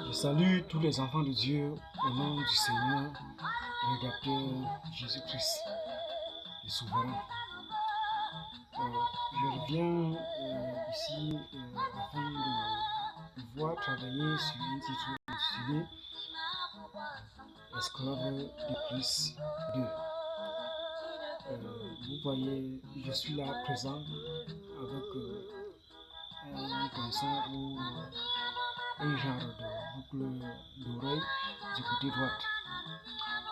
Je salue tous les enfants de Dieu au nom du Seigneur, rédacteur Jésus-Christ, le souverain. Je reviens ici afin de pouvoir travailler sur un titre intitulé Esclave de Christ 2. Vous voyez, je suis là présent avec un pinceau ou un genre de boucle d'oreille du côté droite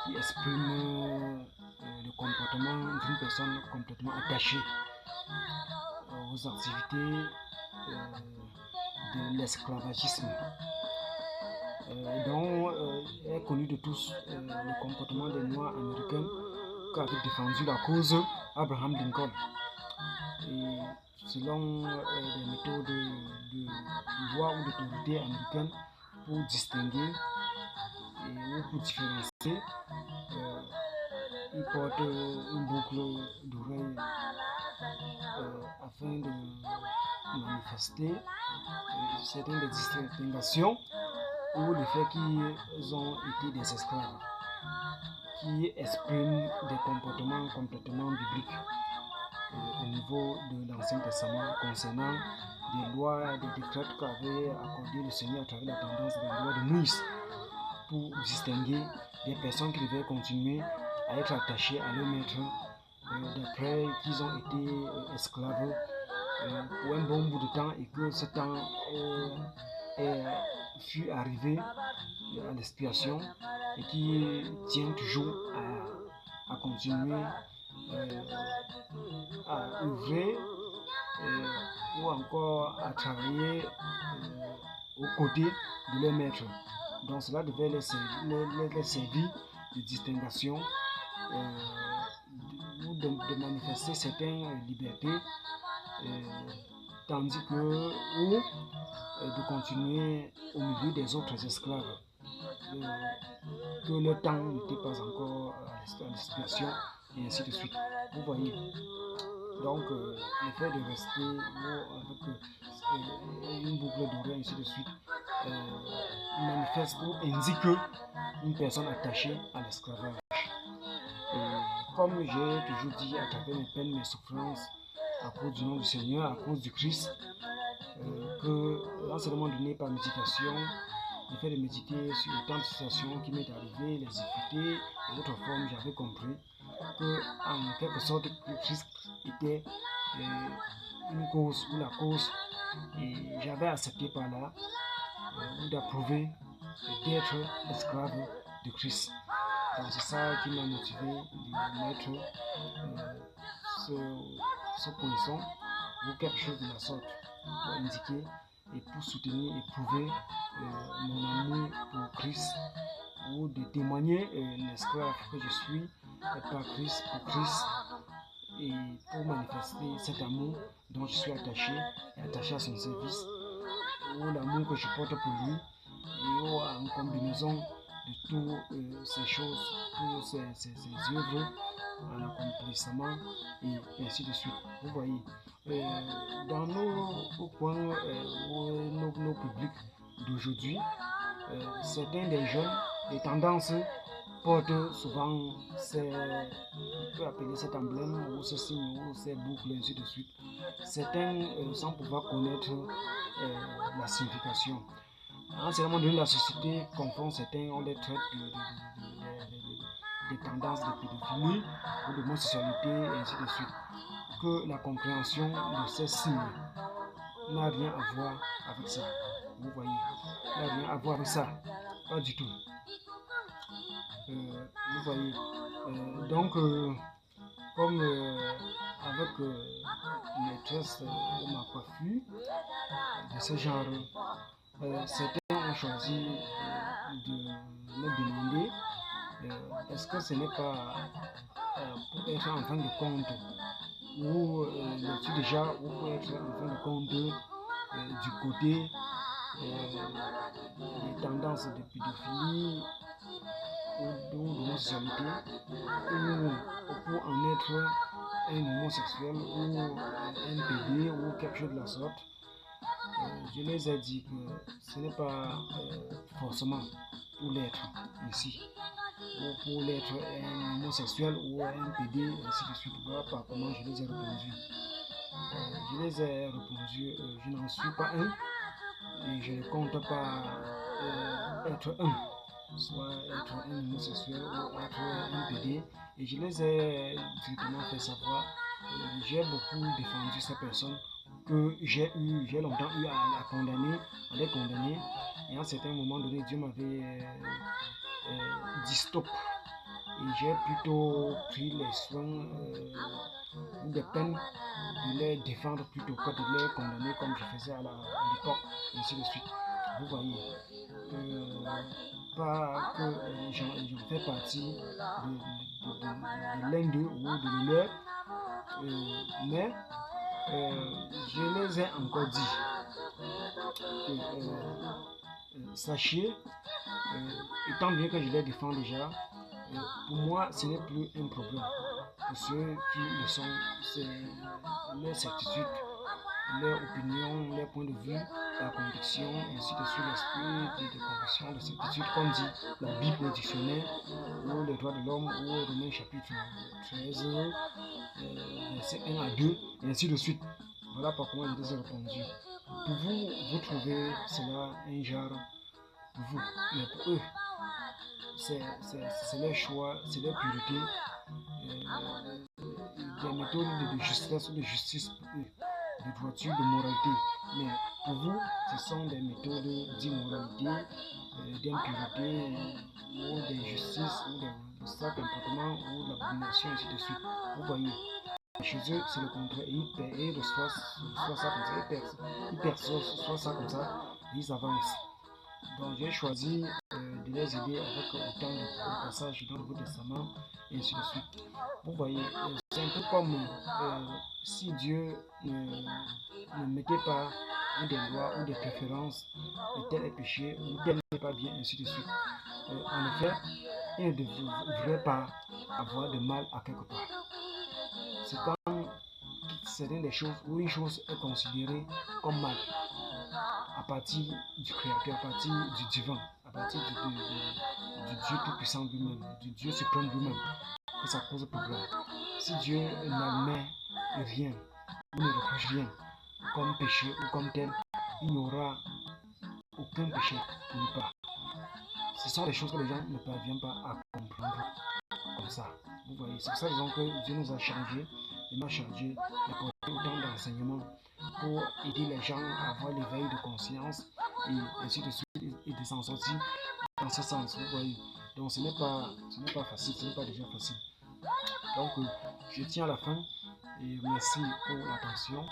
qui exprime le comportement d'une personne complètement attachée aux activités de l'esclavagisme, dont est connu de tous le comportement des Noirs américains qu'avait défendu la cause Abraham Lincoln. Et selon des méthodes de loi ou d'autorité américaine pour distinguer ou pour différencier, ils portent une boucle d'oreille afin de manifester certaines distinctions ou le fait qu'ils ont été des esclaves, qui expriment des comportements complètement bibliques au niveau de l'Ancien Testament concernant des lois, des décrets qu'avait accordé le Seigneur à travers la tendance de la loi de Moïse pour distinguer des personnes qui devaient continuer à être attachées à leur maître d'après qu'ils ont été esclaves pour un bon bout de temps et que ce temps fut arrivé à l'expiation et qui tient toujours à continuer à œuvrer ou encore à travailler aux côtés de leur maître. Donc cela devait les servir de distinction ou de manifester certaines libertés, tandis que ou de continuer au milieu des autres esclaves que le temps n'était pas encore à l'expiration et ainsi de suite. Vous voyez. Donc le fait de rester avec une boucle d'oreille ainsi de suite manifeste ou indique une personne attachée à l'esclavage. Comme j'ai toujours dit à travers mes peines, mes souffrances, à cause du nom du Seigneur, à cause du Christ, que l'enseignement donné par méditation, le fait de méditer sur les temps de situations qui m'est arrivé, les difficultés et d'autres formes, j'avais compris que en quelque sorte le Christ était une cause ou la cause, et j'avais accepté par là ou d'approuver d'être esclave de Christ. Donc c'est ça qui m'a motivé de mettre ce poinçon ou quelque chose de la sorte pour indiquer et pour soutenir et prouver mon amour pour Christ, ou de témoigner l'esclave que je suis par Christ, pour Christ, et pour manifester cet amour dont je suis attaché à son service, ou l'amour que je porte pour lui, et en combinaison de toutes ces choses, toutes ces œuvres en accomplissement et ainsi de suite. Vous voyez, dans nos coins nos publics d'aujourd'hui, certains des jeunes, les tendances portent souvent on peut appeler cet emblème ou ce signe ou ces boucles ainsi de suite. Certains sans pouvoir connaître la signification. Enseignement de la société confond certains, on les traite de tendances de pédophilie ou de homosexualité et ainsi de suite. Que la compréhension de ces signes n'a rien à voir avec ça. Vous voyez, n'a rien à voir avec ça. Pas du tout. Vous voyez. Donc, comme avec les tresses ou ma coiffure de ce genre, certains ont choisi de me demander est-ce que ce n'est pas pour être en fin de compte ou l'es-tu déjà ou pour être en fin de compte du côté des tendances de pédophilie ou d'homosexualité, ou pour en être un homosexuel ou un PD ou quelque chose de la sorte. je les ai dit que ce n'est pas forcément pour l'être ici, ou pour l'être un homosexuel ou un PD, ainsi de suite. Voilà pas comment je les ai répondu. Je les ai répondu, je n'en suis pas un et je ne compte pas être un, soit être un homosexuel ou être un PD. Et je les ai directement fait savoir. J'ai beaucoup défendu ces personnes que j'ai longtemps eu à condamner, à les condamner. Et à un certain moment donné, Dieu m'avait dit stop. Et j'ai plutôt pris les soins ou des peines de les défendre plutôt que de les condamner comme je faisais à l'époque, et ainsi de suite. Vous voyez, pas que j'en fais partie de l'un d'eux ou de leur, mais je les ai encore dit que sachez, étant donné que je les défends déjà, pour moi ce n'est plus un problème. Pour ceux qui le sont, c'est leur certitude, leur opinion, leur point de vue, la conviction, ainsi de suite, l'esprit de conviction, de certitude, comme dit la Bible, le dictionnaire, ou les droits de l'homme, ou Romains chapitre 13, verset 1 à 2, et ainsi de suite. Voilà pourquoi je les ai répondu. Pour vous, vous trouvez cela un genre pour vous, mais pour eux, c'est leur choix, c'est leur priorité, des méthodes de justice ou de justice pour eux, de droiture, de moralité. Mais pour vous, ce sont des méthodes d'immoralité, d'impureté, ou d'injustice, ou de sale comportement, ou de l'abomination, ainsi de suite. Vous voyez, chez eux, c'est le contraire. Ils reçoivent ça comme ça, ils perçoivent soit ça comme ça, ils avancent. Donc j'ai choisi de les aider avec autant de passages dans le Nouveau Testament, et ainsi de suite. Vous voyez, c'est un peu comme si Dieu ne mettait pas ou des lois ou des préférences, de tel est péché ou tel n'est pas bien, ainsi de suite. En effet, il ne devrait pas avoir de mal à quelque part. C'est quand certaines des choses ou une chose est considérée comme mal à partir du Créateur, à partir du divin, à partir du Dieu tout-puissant lui-même, du Dieu suprême lui-même, que ça pose problème. Si Dieu n'admet rien, ou ne reproche rien, comme péché ou comme tel, il n'y aura aucun péché nulle part. Ce sont des choses que les gens ne parviennent pas à comprendre comme ça. Vous voyez, c'est pour ça que Dieu nous a chargé, il m'a chargé d'apporter autant d'enseignements pour aider les gens à avoir l'éveil de conscience et ainsi de suite et de s'en sortir dans ce sens. Vous voyez, donc ce n'est pas facile, ce n'est pas déjà facile. Donc je tiens à la fin et merci pour l'attention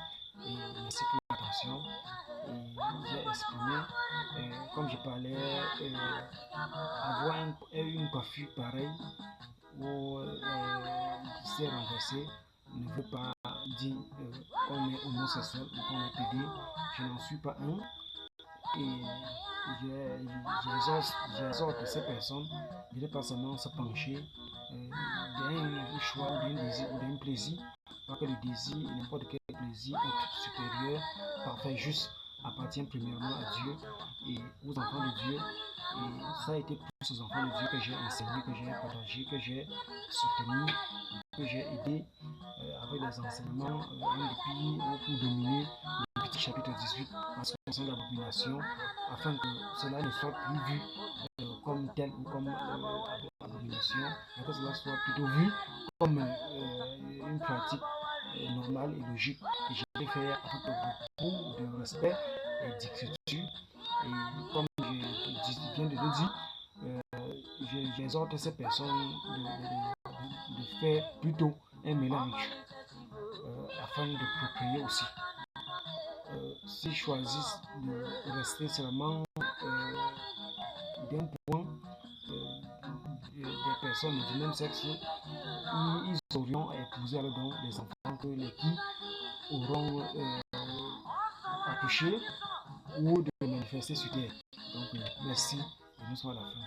et merci pour l'attention. J'ai exprimé, comme je parlais, avoir une coiffure pareille ou qui s'est renversée ne veut pas dire qu'on est homosexuel ou qu'on est pédé. Je n'en suis pas un et j'exhorte ces personnes de ne pas seulement se pencher d'un choix, d'un désir ou d'un plaisir, parce que le désir, n'importe quel plaisir est supérieur, parfait, juste, appartient premièrement à Dieu et aux enfants de Dieu. Et ça a été plus aux enfants de Dieu que j'ai enseigné, que j'ai partagé, que j'ai soutenu, que j'ai aidé avec des enseignements depuis pour dominer le petit chapitre 18 en ce qui concerne l'abomination, afin que cela ne soit plus vu comme tel ou comme abomination, mais que cela soit plutôt vu comme une pratique normale et logique. Et je l'ai fait avec beaucoup de respect et d'écriture. Et comme je viens de le dire, j'exhorte ces personnes de faire plutôt un mélange afin de procréer aussi. S'ils choisissent de rester seulement d'un point des personnes du même sexe, ils auront épousé alors donc des enfants que les qui auront accouché ou de manifester sur terre. Donc merci et nous sommes à la fin.